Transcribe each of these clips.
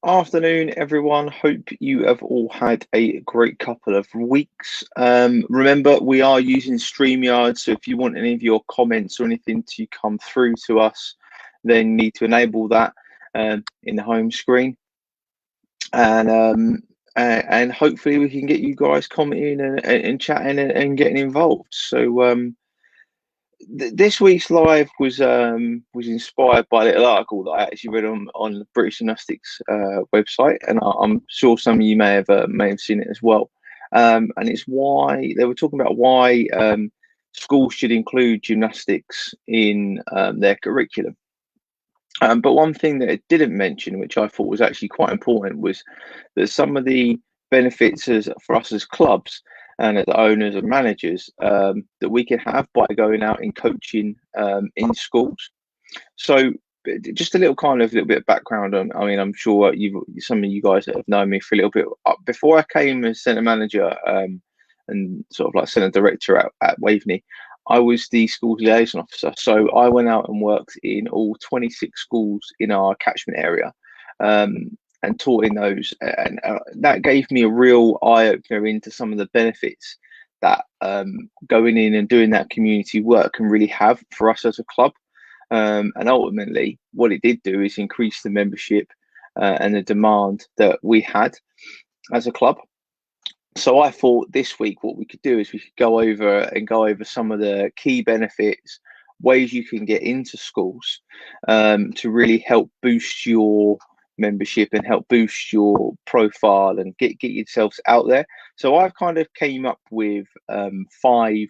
Afternoon, everyone. Hope you have all had a great couple of weeks. Remember, we are using StreamYard, so if you want any of your comments or anything to come through to us, then you need to enable that in the home screen. And hopefully we can get you guys commenting and chatting and getting involved. So this week's live was inspired by a little article that I actually read on the British Gymnastics website, and I'm sure some of you may have seen it as well. And it's why they were talking about why schools should include gymnastics in their curriculum. But one thing that it didn't mention, which I thought was actually quite important, was that some of the benefits for us as clubs and as owners and managers that we can have by going out and coaching in schools. So just a little bit of background on, I mean, I'm sure some of you guys that have known me for a little bit. Before I came as centre manager and sort of like centre director at Waveney, I was the school's liaison officer. So I went out and worked in all 26 schools in our catchment area and taught in those. And that gave me a real eye opener into some of the benefits that going in and doing that community work can really have for us as a club. And ultimately, what it did do is increase the membership and the demand that we had as a club. So I thought this week what we could do is we could go over some of the key benefits, ways you can get into schools to really help boost your membership and help boost your profile and get yourselves out there. So I've kind of came up with 5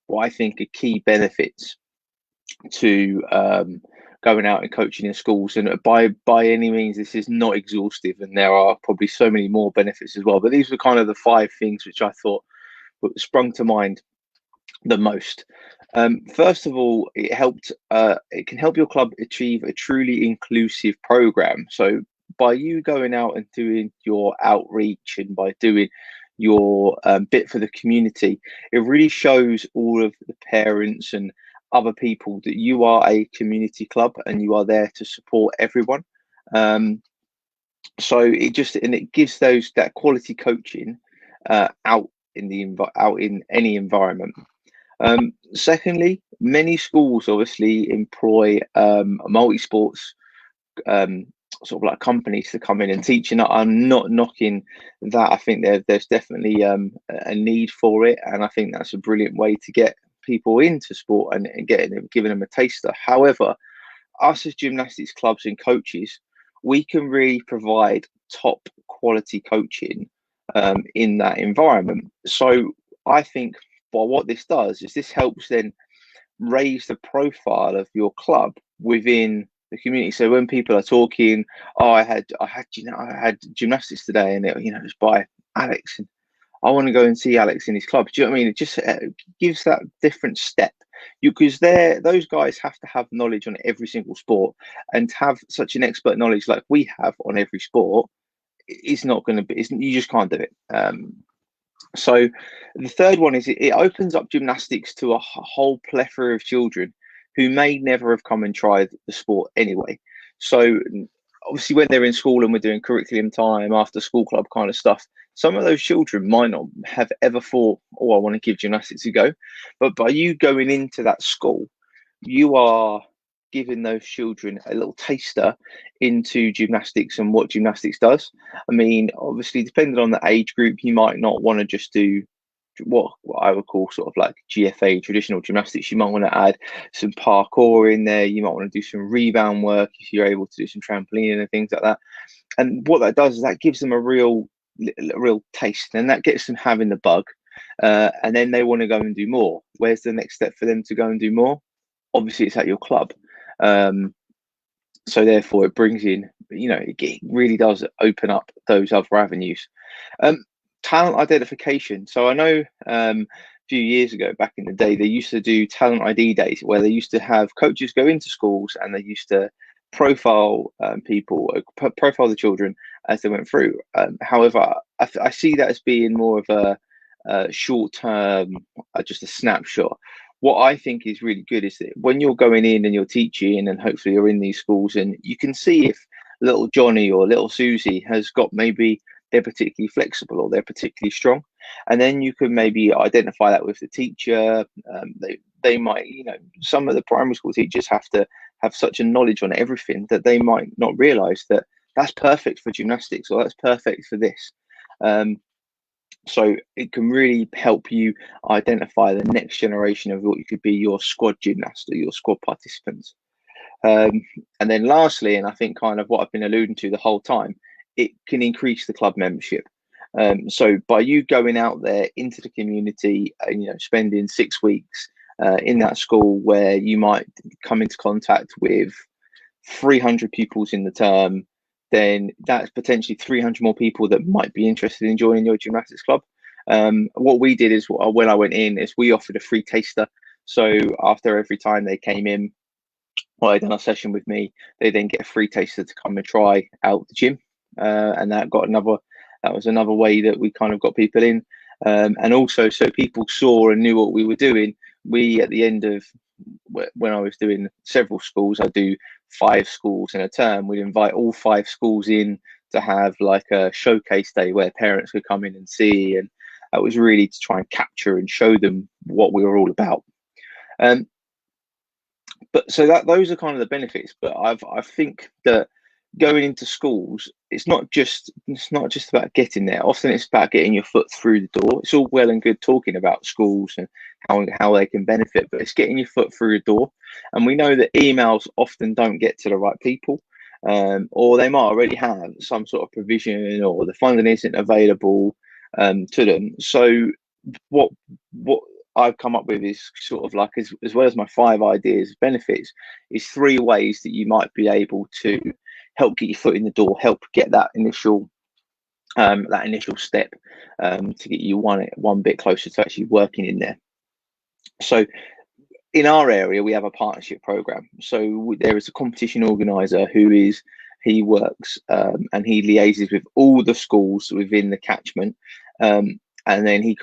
what I think are key benefits to going out and coaching in schools. And by any means, this is not exhaustive, and there are probably so many more benefits as well. But these were kind of the 5 things which I thought sprung to mind the most. First of all, it can help your club achieve a truly inclusive program. So by you going out and doing your outreach and by doing your bit for the community, it really shows all of the parents and other people that you are a community club and you are there to support everyone. So it gives that quality coaching out in any environment. Secondly, many schools obviously employ multi-sports sort of like companies to come in and teach, and I'm not knocking that. I think there's definitely a need for it, and I think that's a brilliant way to get people into sport and giving them a taster. However, us as gymnastics clubs and coaches, we can really provide top quality coaching in that environment. So I think what this does is this helps then raise the profile of your club within the community. So when people are talking, oh, I had gymnastics today, and it was by Alex, and I want to go and see Alex in his club. Do you know what I mean? It just gives that different step. Because those guys have to have knowledge on every single sport, and to have such an expert knowledge like we have on every sport is not going to be. You just can't do it. So the third one is it opens up gymnastics to a whole plethora of children who may never have come and tried the sport anyway. So obviously when they're in school and we're doing curriculum time, after school club kind of stuff, some of those children might not have ever thought, oh, I want to give gymnastics a go. But by you going into that school, you are giving those children a little taster into gymnastics and what gymnastics does. I mean, obviously, depending on the age group, you might not want to just do what I would call sort of like GFA, traditional gymnastics. You might want to add some parkour in there. You might want to do some rebound work if you're able to do some trampoline and things like that. And what that does is that gives them a real taste, and that gets them having the bug. And then they want to go and do more. Where's the next step for them to go and do more? Obviously, it's at your club. So therefore, it brings in, it really does open up those other avenues. Talent identification. So I know a few years ago, back in the day, they used to do talent ID days where they used to have coaches go into schools and they used to profile profile the children as they went through. However, I see that as being more of a short-term, just a snapshot. What I think is really good is that when you're going in and you're teaching, and hopefully you're in these schools, and you can see if little Johnny or little Susie has got, maybe they're particularly flexible or they're particularly strong, and then you can maybe identify that with the teacher. They might, some of the primary school teachers have to have such a knowledge on everything that they might not realize that that's perfect for gymnastics or that's perfect for this. So it can really help you identify the next generation of what you could be your squad gymnast or your squad participants. And then lastly, and I think kind of what I've been alluding to the whole time, it can increase the club membership. So by you going out there into the community and spending 6 weeks in that school where you might come into contact with 300 pupils in the term, then that's potentially 300 more people that might be interested in joining your gymnastics club. What we did is, when I went in, is we offered a free taster. So after every time they came in, or they done a session with me, they then get a free taster to come and try out the gym. And that was another way that we kind of got people in. And also, so people saw and knew what we were doing. We, at the end of, when I was doing several schools, I do 5 schools in a term, we'd invite all 5 schools in to have like a showcase day where parents could come in and see, and that was really to try and capture and show them what we were all about. But so those are kind of the benefits. But I think that going into schools, it's not just about getting there. Often it's about getting your foot through the door. It's all well and good talking about schools and how they can benefit, but it's getting your foot through the door. And we know that emails often don't get to the right people, or they might already have some sort of provision, or the funding isn't available to them. So what I've come up with is sort of like, as well as my 5 ideas of benefits, is 3 ways that you might be able to help get your foot in the door, help get that initial step, to get you one bit closer to actually working in there. So in our area, we have a partnership program. So there is a competition organizer he works and he liaises with all the schools within the catchment. And then he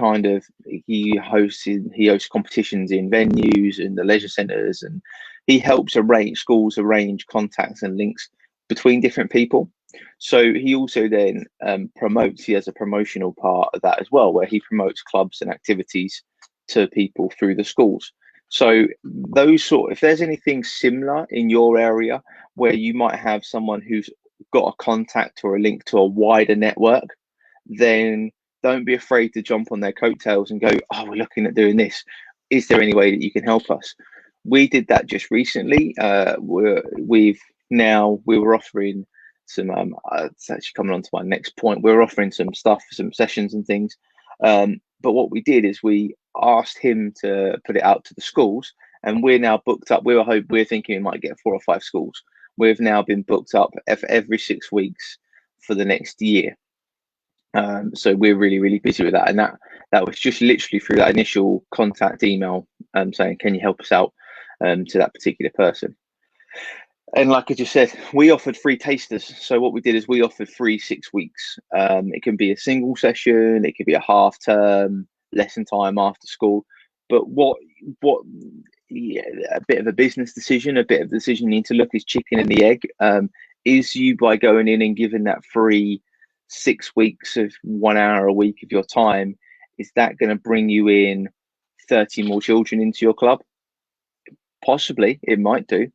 hosts competitions in venues and the leisure centres, and he helps schools arrange contacts and links between different people. So he also then he has a promotional part of that as well, where he promotes clubs and activities to people through the schools. So if there's anything similar in your area where you might have someone who's got a contact or a link to a wider network, then don't be afraid to jump on their coattails and go, oh, we're looking at doing this. Is there any way that you can help us? We did that just recently. We were offering some, it's actually coming on to my next point. We were offering some stuff, some sessions and things. But what we did is we asked him to put it out to the schools, and we're now booked up. We're thinking we might get 4 or 5 schools. We've now been booked up every 6 weeks for the next year. So we're really, really busy with that. And that was just literally through that initial contact email saying, can you help us out, to that particular person. And like I just said, we offered free tasters. So what we did is we offered free 6 weeks. It can be a single session, it could be a half term, lesson time after school. But a bit of a business decision, a bit of a decision you need to look is chicken and the egg. Is you, by going in and giving that free 6 weeks of 1 hour a week of your time, is that going to bring you in 30 more children into your club? Possibly, it might do.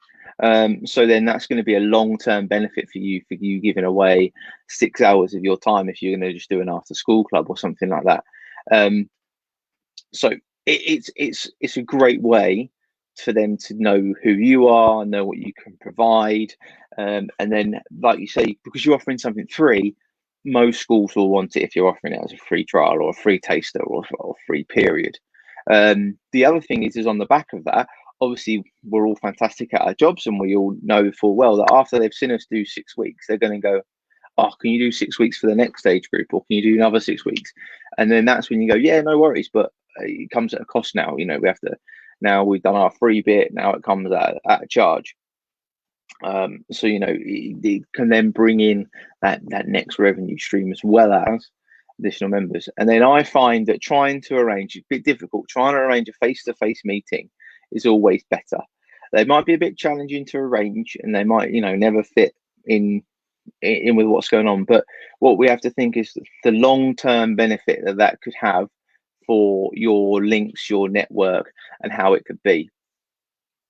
So then that's going to be a long-term benefit for you giving away 6 hours of your time if you're going to just do an after-school club or something like that. So it's a great way for them to know who you are, know what you can provide, and then, like you say, because you're offering something free, most schools will want it if you're offering it as a free trial or a free taster or free period. The other thing is on the back of that, obviously we're all fantastic at our jobs, and we all know full well that after they've seen us do 6 weeks, they're going to go, oh, can you do 6 weeks for the next age group, or can you do another 6 weeks? And then that's when you go, yeah, no worries, but it comes at a cost now. We have to, now we've done our free bit, now it comes at a charge. So it can then bring in that next revenue stream, as well as additional members. And then I find that trying to arrange, it's a bit difficult, trying to arrange a face-to-face meeting is always better. They might be a bit challenging to arrange, and they might never fit in in with what's going on. But what we have to think is the long-term benefit that that could have for your links, your network, and how it could be.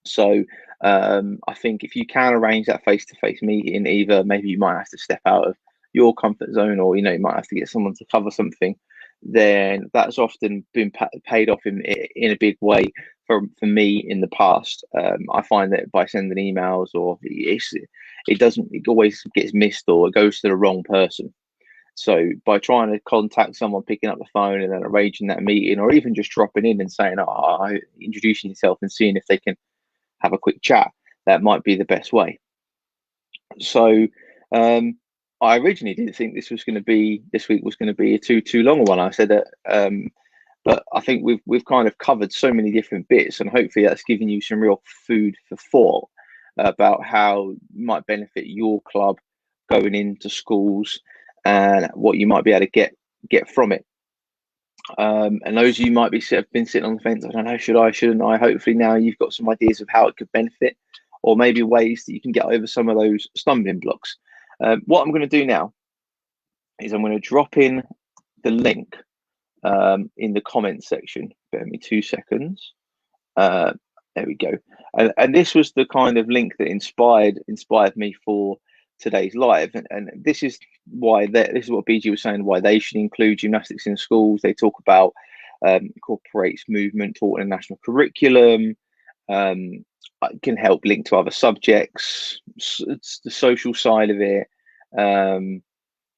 So I think if you can arrange that face-to-face meeting, either maybe you might have to step out of your comfort zone, or you might have to get someone to cover something, then that's often been paid off in a big way for me in the past. I find that by sending emails, or it always gets missed, or it goes to the wrong person. So by trying to contact someone, picking up the phone and then arranging that meeting, or even just dropping in and saying, introducing yourself and seeing if they can have a quick chat, that might be the best way. So I originally didn't think this week was going to be a too long a one. I said that, but I think we've kind of covered so many different bits, and hopefully that's given you some real food for thought about how it might benefit your club going into schools and what you might be able to get from it. And those of you might have been sitting on the fence, I don't know, should I, shouldn't I? Hopefully now you've got some ideas of how it could benefit, or maybe ways that you can get over some of those stumbling blocks. What I'm going to do now is I'm going to drop in the link in the comments section. Bear me 2 seconds. There we go. And this was the kind of link that inspired me for today's live, and this is why this is what BG was saying, why they should include gymnastics in schools. They talk about incorporates movement taught in a national curriculum, can help link to other subjects. It's the social side of it, and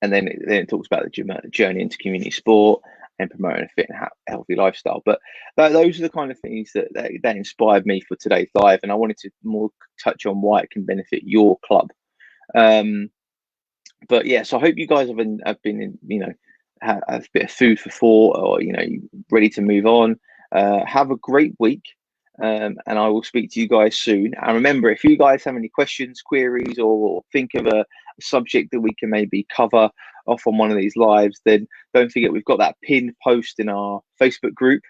then it talks about the journey into community sport and promoting a fit and healthy lifestyle. But those are the kind of things that inspired me for today's live, and I wanted to more touch on why it can benefit your club. But yeah, so I hope you guys have been have a bit of food for thought, or ready to move on. Have a great week, and I will speak to you guys soon. And remember, if you guys have any questions, queries, or think of a subject that we can maybe cover off on one of these lives, then don't forget we've got that pinned post in our Facebook group.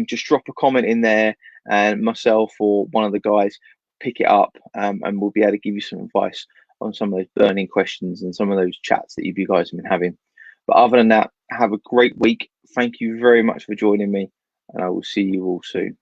Just drop a comment in there, and myself or one of the guys pick it up, and we'll be able to give you some advice on some of those burning questions and some of those chats that you guys have been having. But other than that, have a great week. Thank you very much for joining me, and I will see you all soon.